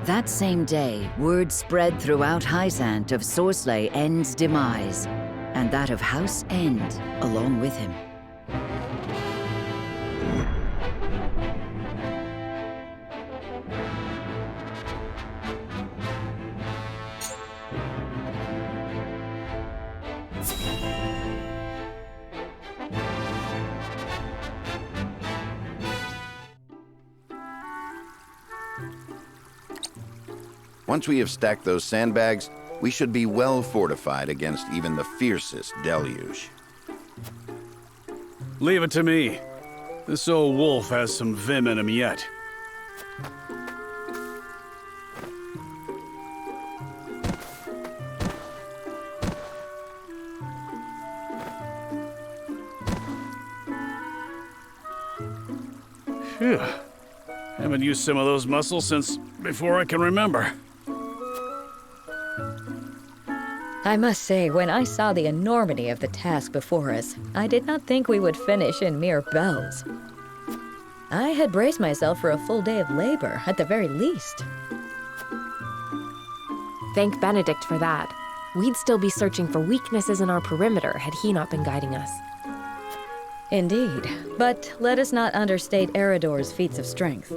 That same day, word spread throughout Hyzant of Sorsley End's demise, and that of House End along with him. Once we have stacked those sandbags, we should be well fortified against even the fiercest deluge. Leave it to me. This old wolf has some vim in him yet. Phew. Haven't used some of those muscles since before I can remember. I must say, when I saw the enormity of the task before us, I did not think we would finish in mere bells. I had braced myself for a full day of labor, at the very least. Thank Benedict for that. We'd still be searching for weaknesses in our perimeter had he not been guiding us. Indeed, but let us not understate Eredor's feats of strength.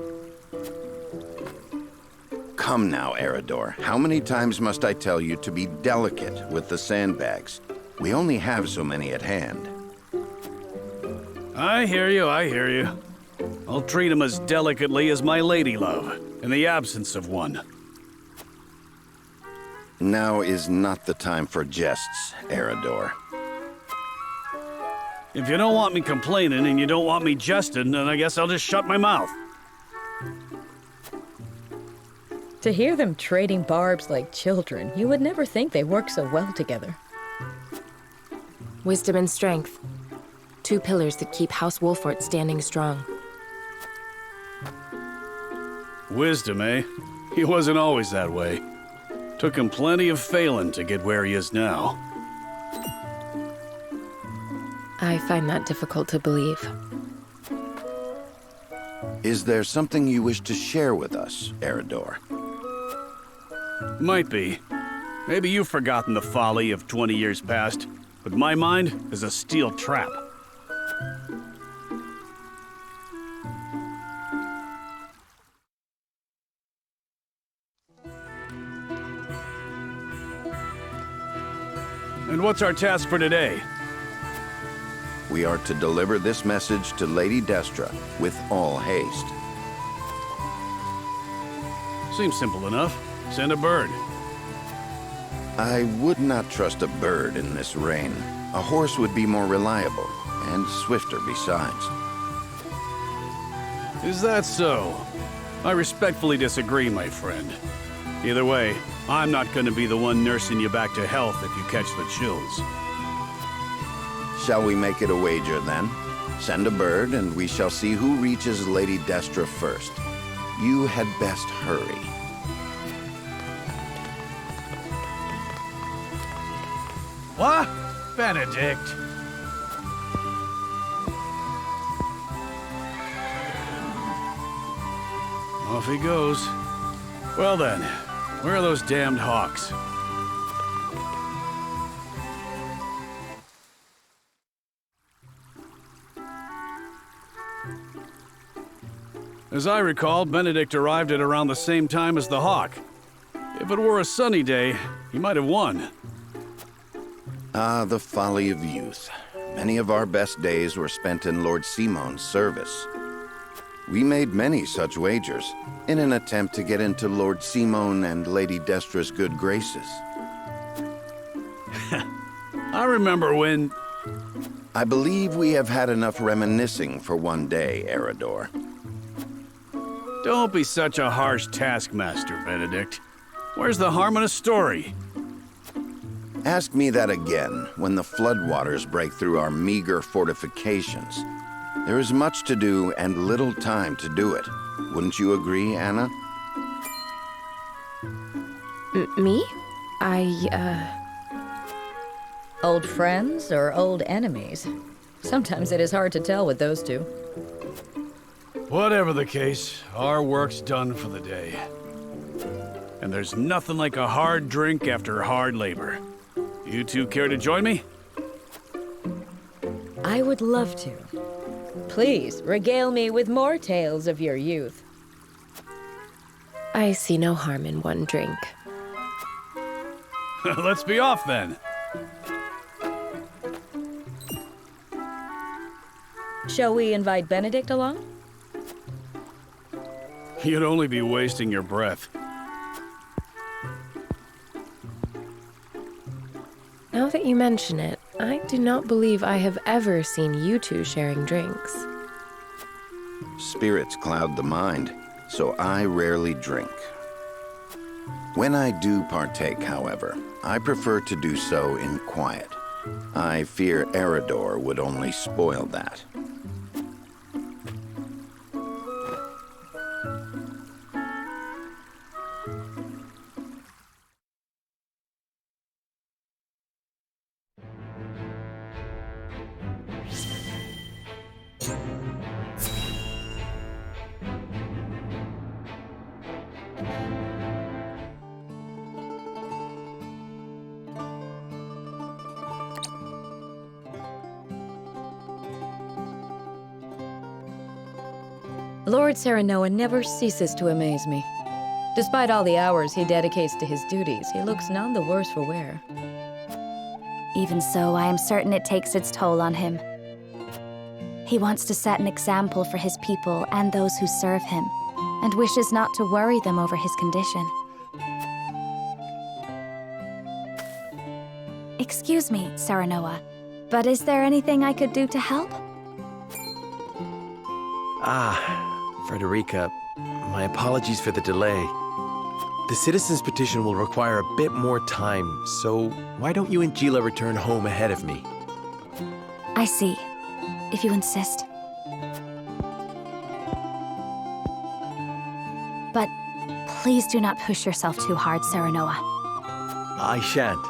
Come now, Eredor. How many times must I tell you to be delicate with the sandbags? We only have so many at hand. I hear you, I hear you. I'll treat him as delicately as my lady love, in the absence of one. Now is not the time for jests, Eredor. If you don't want me complaining and you don't want me jesting, then I guess I'll just shut my mouth. To hear them trading barbs like children, you would never think they work so well together. Wisdom and strength. Two pillars that keep House Wolfort standing strong. Wisdom, eh? He wasn't always that way. Took him plenty of failing to get where he is now. I find that difficult to believe. Is there something you wish to share with us, Eredor? Might be. Maybe you've forgotten the folly of 20 years past, but my mind is a steel trap. And what's our task for today? We are to deliver this message to Lady Destra with all haste. Seems simple enough. Send a bird. I would not trust a bird in this rain. A horse would be more reliable, and swifter besides. Is that so? I respectfully disagree, my friend. Either way, I'm not going to be the one nursing you back to health if you catch the chills. Shall we make it a wager, then? Send a bird, and we shall see who reaches Lady Destra first. You had best hurry. What? Benedict? Off he goes. Well then, where are those damned hawks? As I recall, Benedict arrived at around the same time as the hawk. If it were a sunny day, he might have won. Ah, the folly of youth. Many of our best days were spent in Lord Simon's service. We made many such wagers, in an attempt to get into Lord Simon and Lady Destra's good graces. I remember when... I believe we have had enough reminiscing for one day, Eredor. Don't be such a harsh taskmaster, Benedict. Where's the harm in a story? Ask me that again when the floodwaters break through our meager fortifications. There is much to do and little time to do it. Wouldn't you agree, Anna? Me? Old friends or old enemies? Sometimes it is hard to tell with those two. Whatever the case, our work's done for the day. And there's nothing like a hard drink after hard labor. You two care to join me? I would love to. Please, regale me with more tales of your youth. I see no harm in one drink. Let's be off then. Shall we invite Benedict along? You'd only be wasting your breath. Now that you mention it, I do not believe I have ever seen you two sharing drinks. Spirits cloud the mind, so I rarely drink. When I do partake, however, I prefer to do so in quiet. I fear Eridor would only spoil that. Lord Serenoa never ceases to amaze me. Despite all the hours he dedicates to his duties, he looks none the worse for wear. Even so, I am certain it takes its toll on him. He wants to set an example for his people and those who serve him, and wishes not to worry them over his condition. Excuse me, Serenoa, but is there anything I could do to help? Frederica, my apologies for the delay. The citizen's petition will require a bit more time, so why don't you and Gila return home ahead of me? I see, if you insist. But please do not push yourself too hard, Serenoa. I shan't.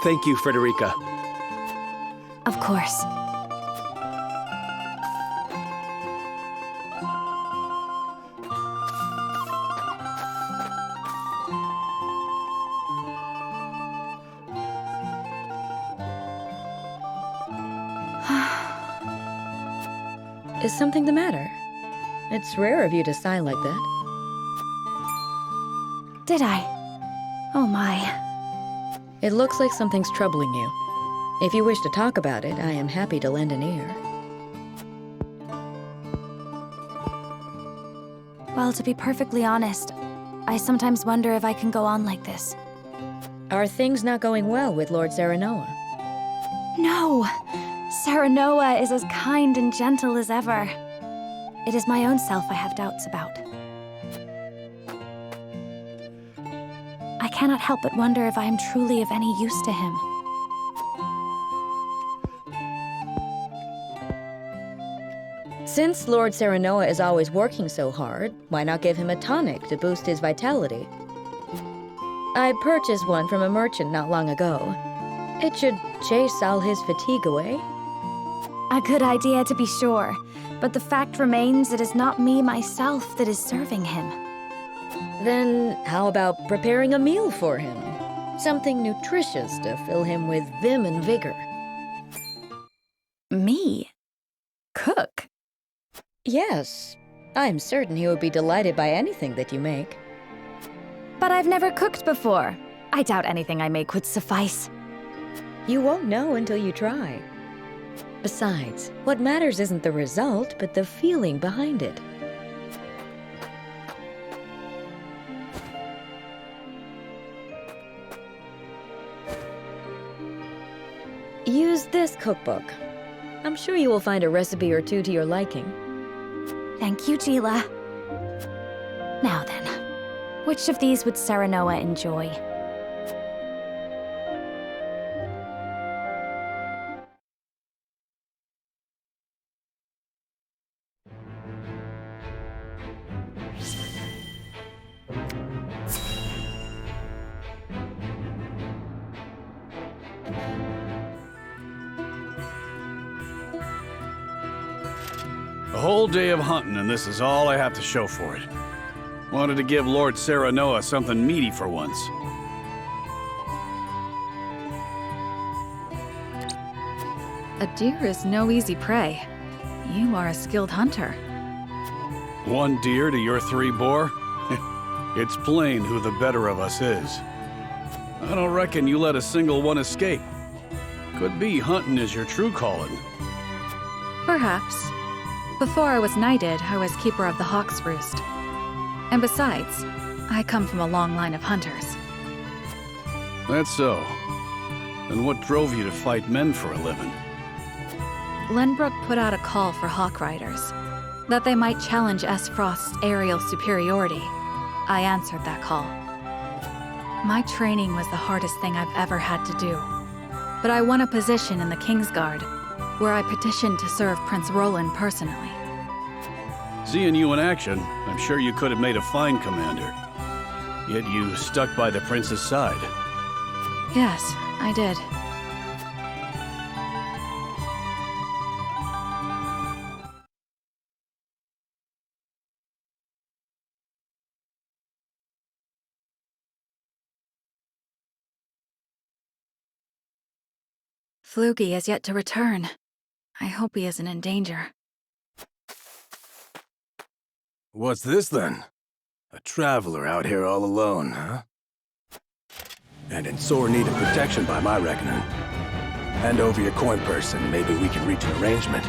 Thank you, Frederica. Of course. Is something the matter? It's rare of you to sigh like that. Did I? Oh my. It looks like something's troubling you. If you wish to talk about it, I am happy to lend an ear. Well, to be perfectly honest, I sometimes wonder if I can go on like this. Are things not going well with Lord Serenoa? No! Serenoa is as kind and gentle as ever. It is my own self I have doubts about. I cannot help but wonder if I am truly of any use to him. Since Lord Serenoa is always working so hard, why not give him a tonic to boost his vitality? I purchased one from a merchant not long ago. It should chase all his fatigue away. A good idea to be sure, but the fact remains it is not me myself that is serving him. Then how about preparing a meal for him? Something nutritious to fill him with vim and vigor. Me? Cook? Yes, I'm certain he would be delighted by anything that you make. But I've never cooked before. I doubt anything I make would suffice. You won't know until you try. Besides, what matters isn't the result, but the feeling behind it. Use this cookbook. I'm sure you will find a recipe or two to your liking. Thank you, Gila. Now then, which of these would Serenoa enjoy? A whole day of hunting, and this is all I have to show for it. Wanted to give Lord Serenoa something meaty for once. A deer is no easy prey. You are a skilled hunter. 1 deer to your 3 boar? It's plain who the better of us is. I don't reckon you let a single one escape. Could be hunting is your true calling. Perhaps. Before I was knighted, I was keeper of the Hawk's Roost. And besides, I come from a long line of hunters. That's so. Then what drove you to fight men for a living? Lenbrook put out a call for hawk riders, that they might challenge S. Frost's aerial superiority. I answered that call. My training was the hardest thing I've ever had to do. But I won a position in the Kingsguard, where I petitioned to serve Prince Roland personally. Seeing you in action, I'm sure you could have made a fine commander. Yet you stuck by the prince's side. Yes, I did. Flugy has yet to return. I hope he isn't in danger. What's this then? A traveler out here all alone, huh? And in sore need of protection by my reckoning. Hand over your coin purse and maybe we can reach an arrangement.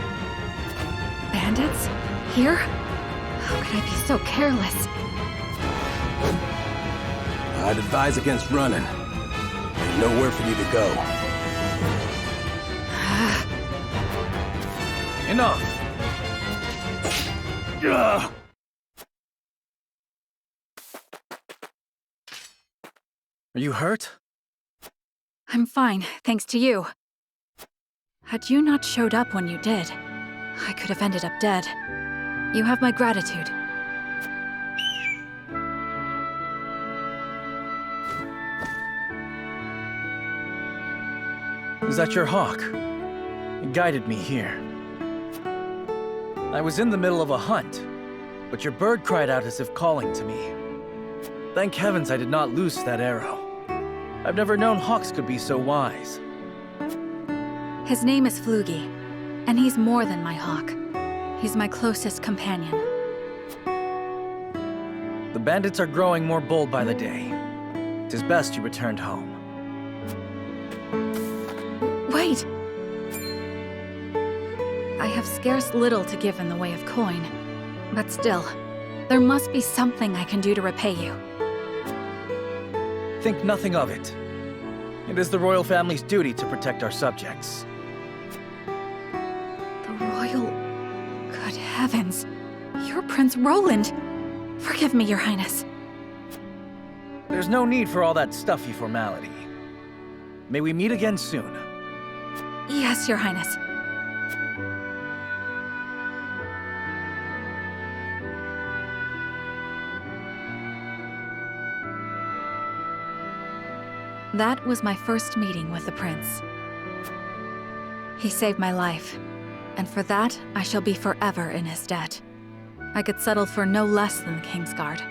Bandits? Here? How could I be so careless? I'd advise against running. There's nowhere for you to go. Enough! Ugh. Are you hurt? I'm fine, thanks to you. Had you not showed up when you did, I could have ended up dead. You have my gratitude. Is that your hawk? It guided me here. I was in the middle of a hunt, but your bird cried out as if calling to me. Thank heavens I did not loose that arrow. I've never known hawks could be so wise. His name is Flugy, and he's more than my hawk. He's my closest companion. The bandits are growing more bold by the day. 'Tis best you returned home. Wait! I have scarce little to give in the way of coin, but still, there must be something I can do to repay you. Think nothing of it. It is the royal family's duty to protect our subjects. The royal... Good heavens! You're Prince Roland! Forgive me, Your Highness. There's no need for all that stuffy formality. May we meet again soon. Yes, Your Highness. That was my first meeting with the prince. He saved my life, and for that, I shall be forever in his debt. I could settle for no less than the Kingsguard.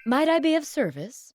Might I be of service?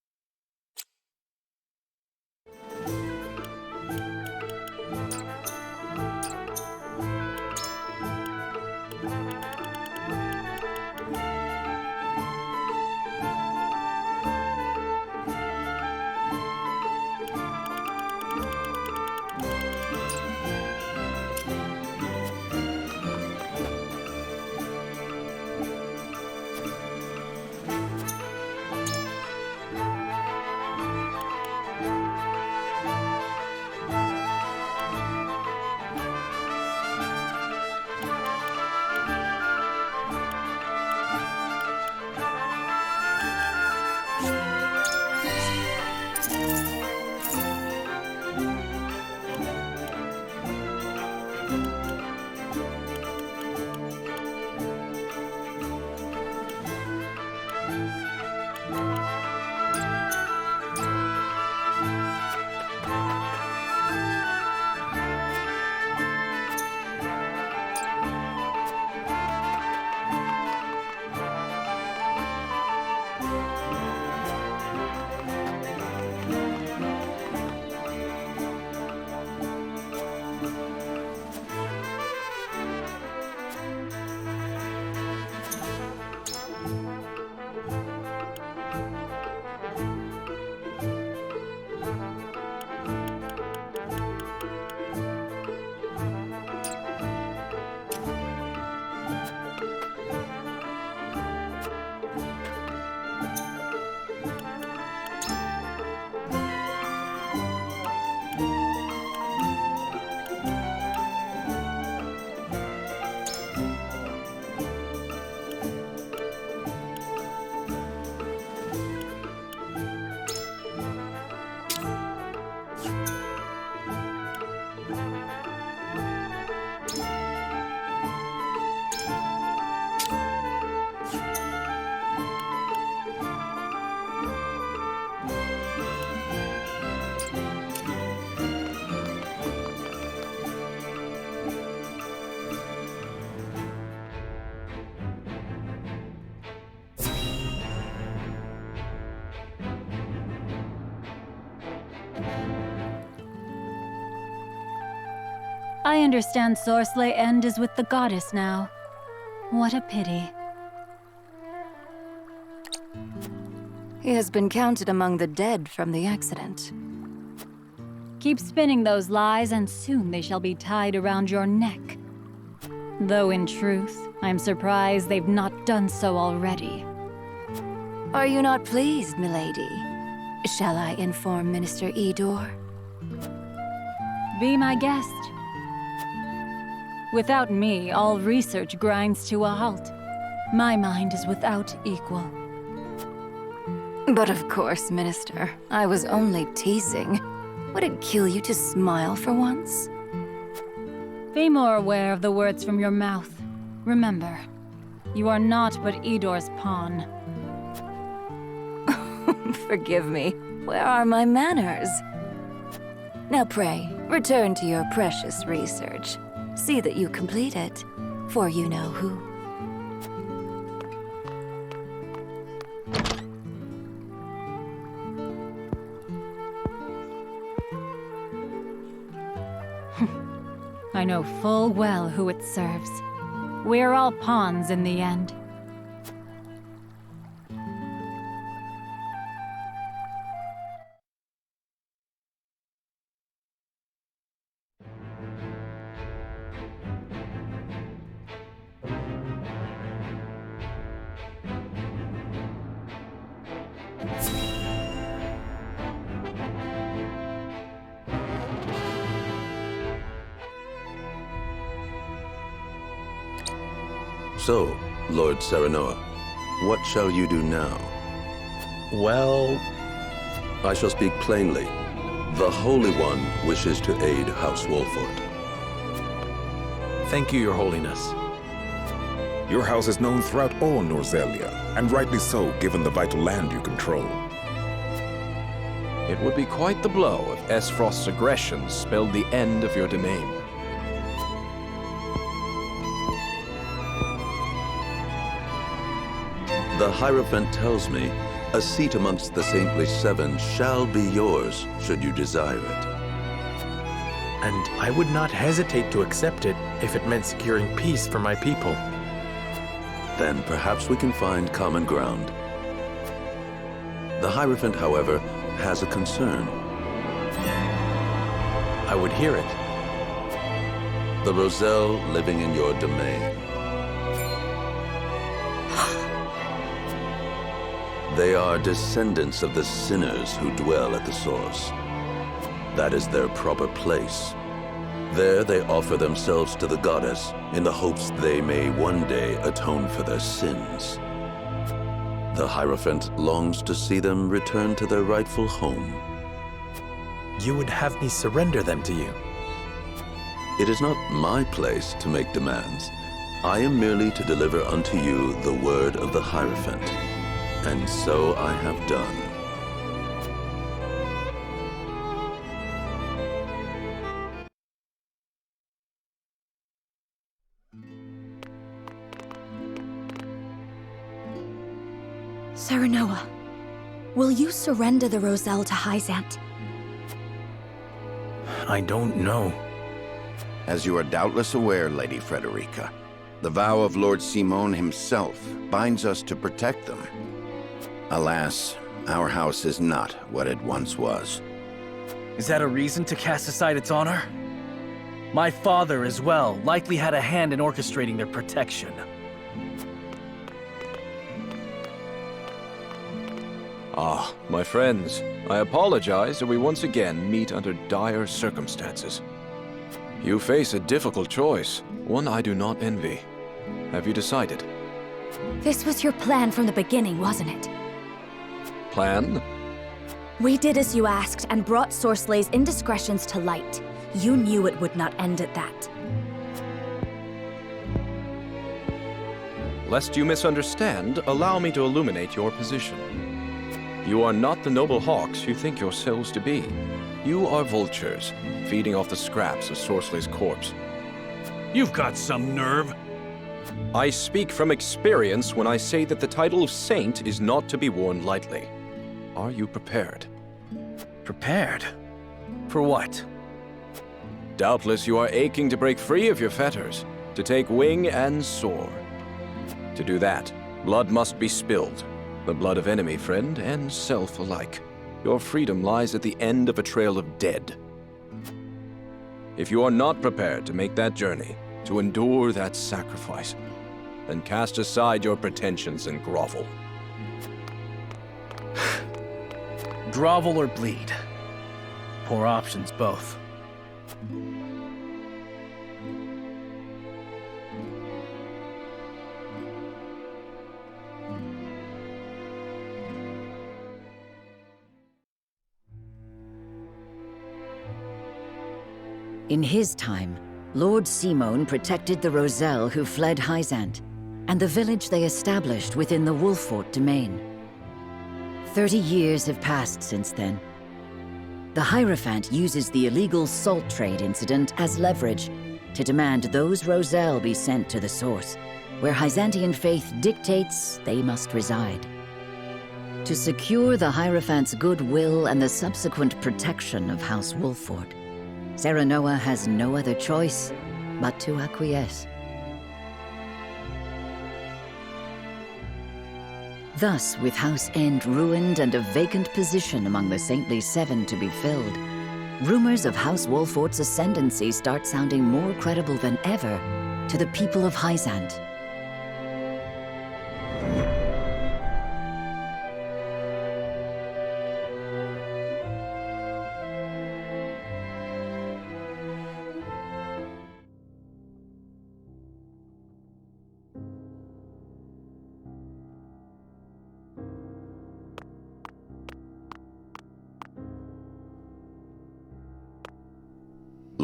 I understand Sorsley End is with the goddess now. What a pity. He has been counted among the dead from the accident. Keep spinning those lies, and soon they shall be tied around your neck. Though in truth, I'm surprised they've not done so already. Are you not pleased, milady? Shall I inform Minister Edor? Be my guest. Without me, all research grinds to a halt. My mind is without equal. But of course, Minister, I was only teasing. Would it kill you to smile for once? Be more aware of the words from your mouth. Remember, you are not but Edor's pawn. Forgive me. Where are my manners? Now pray, return to your precious research. See that you complete it, for you know who. I know full well who it serves. We're all pawns in the end. So, Lord Serenoa, what shall you do now? Well, I shall speak plainly. The Holy One wishes to aid House Wolford. thank you, Your Holiness. Your house is known throughout all Norzelia, and rightly so, given the vital land you control. It would be quite the blow if Esfrost's aggression spelled the end of your domain. The Hierophant tells me a seat amongst the Saintly Seven shall be yours, should you desire it. And I would not hesitate to accept it if it meant securing peace for my people. Then perhaps we can find common ground. The Hierophant, however, has a concern. I would hear it. The Roselle living in your domain. They are descendants of the sinners who dwell at the source. That is their proper place. There they offer themselves to the goddess in the hopes they may one day atone for their sins. The Hierophant longs to see them return to their rightful home. You would have me surrender them to you? It is not my place to make demands. I am merely to deliver unto you the word of the Hierophant. And so I have done. Serenoa, will you surrender the Roselle to Hyzant? I don't know. As you are doubtless aware, Lady Frederica, the vow of Lord Simon himself binds us to protect them. Alas, our house is not what it once was. Is that a reason to cast aside its honor? My father, as well, likely had a hand in orchestrating their protection. Ah, my friends, I apologize that we once again meet under dire circumstances. You face a difficult choice, one I do not envy. Have you decided? This was your plan from the beginning, wasn't it? Plan? We did as you asked and brought Sorslay's indiscretions to light. You knew it would not end at that. Lest you misunderstand, allow me to illuminate your position. You are not the noble hawks you think yourselves to be. You are vultures, feeding off the scraps of Sorslay's corpse. You've got some nerve. I speak from experience when I say that the title of saint is not to be worn lightly. Are you prepared? Prepared? For what? Doubtless you are aching to break free of your fetters, to take wing and soar. To do that, blood must be spilled. The blood of enemy, friend, and self alike. Your freedom lies at the end of a trail of dead. If you are not prepared to make that journey, to endure that sacrifice, then cast aside your pretensions and grovel. Grovel or bleed. Poor options, both. In his time, Lord Simon protected the Roselle who fled Hyzant, and the village they established within the Wolffort domain. 30 years have passed since then. The Hierophant uses the illegal salt trade incident as leverage to demand those Roselle be sent to the source, where Hyzantian faith dictates they must reside. To secure the Hierophant's goodwill and the subsequent protection of House Wolffort, Serenoa has no other choice but to acquiesce. Thus, with House End ruined and a vacant position among the Saintly Seven to be filled, rumors of House Wolffort's ascendancy start sounding more credible than ever to the people of Hyzant.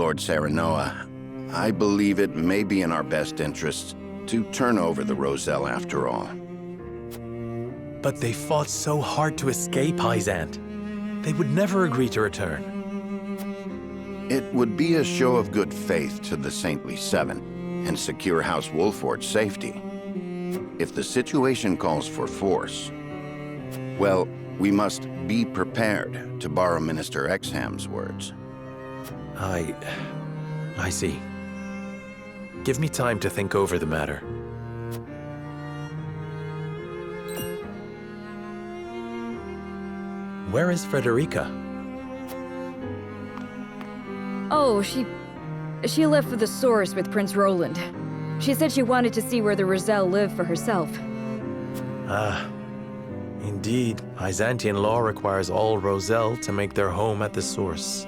Lord Serenoa, I believe it may be in our best interests to turn over the Roselle after all. But they fought so hard to escape Hyzant. They would never agree to return. It would be a show of good faith to the Saintly Seven and secure House Wolffort's safety. If the situation calls for force, well, we must be prepared, to borrow Minister Exham's words. I see. Give me time to think over the matter. Where is Frederica? Oh, she left for the source with Prince Roland. She said she wanted to see where the Roselle lived for herself. Ah, indeed. Hyzantian law requires all Roselle to make their home at the source.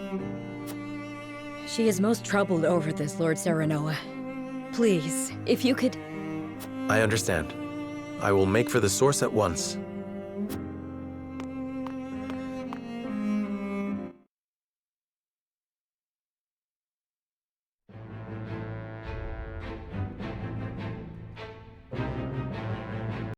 She is most troubled over this, Lord Serenoa. Please, if you could... I understand. I will make for the source at once.